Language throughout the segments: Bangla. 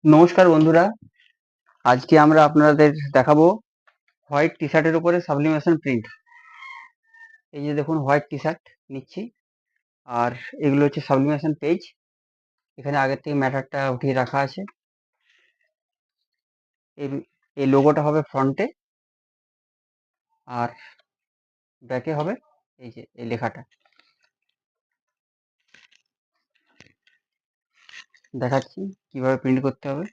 নমস্কার বন্ধুরা, আজকে আমরা আপনাদের দেখাবো হোয়াইট টি শার্টের উপরে সাবলিমেশন প্রিন্ট। এই যে দেখুন হোয়াইট টি শার্ট নিচ্ছি, আর এগুলো হচ্ছে সাবলিমেশন পেজ। এখানে আগের থেকে ম্যাটারটা উঠিয়ে রাখা আছে। এই এই লোগোটা হবে ফ্রন্টে, আর ব্যাকে হবে এই যে এই লেখাটা। দেখাচ্ছি কিভাবে প্রিন্ট করতে হবে।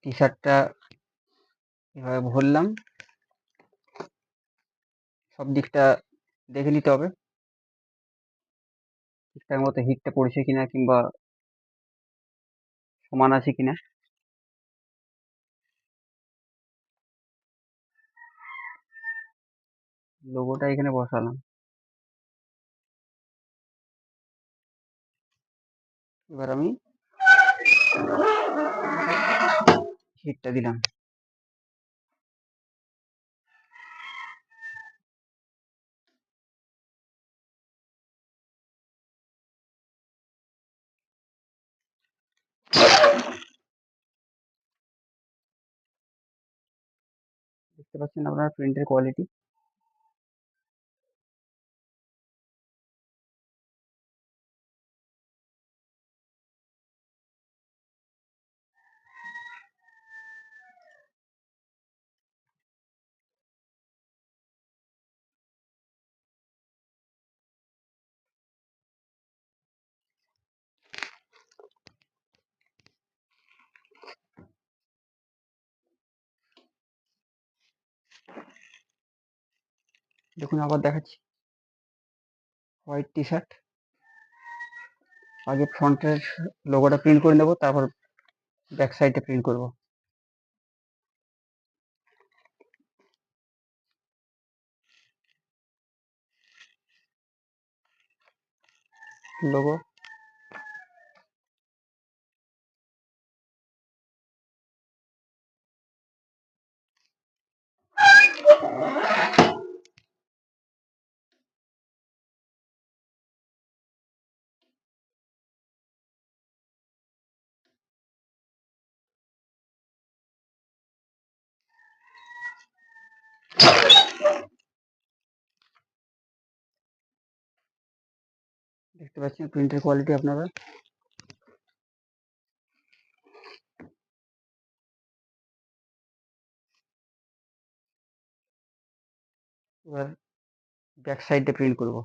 টি শার্টটা এভাবে ভরলাম, সব দিকটা দেখে নিতে হবে ঠিকঠাক মতো হিটটা পড়ছে কিনা, কিংবা সমান আছে কিনা। লোগোটা এখানে বসালাম, এবার আমি হিটটা দিলাম। দেখতে পাচ্ছেন আপনারা প্রিন্টের কোয়ালিটি। দেখুন আবার দেখাচ্ছি, হোয়াইট টি শার্ট। আগে ফ্রন্টের লোগোটা প্রিন্ট করে নেব, তারপর ব্যাক সাইডে প্রিন্ট করব। লোগো দেখতে পাচ্ছেন প্রিন্টের কোয়ালিটি আপনারা। এবার ব্যাক সাইডে প্রিন্ট করব।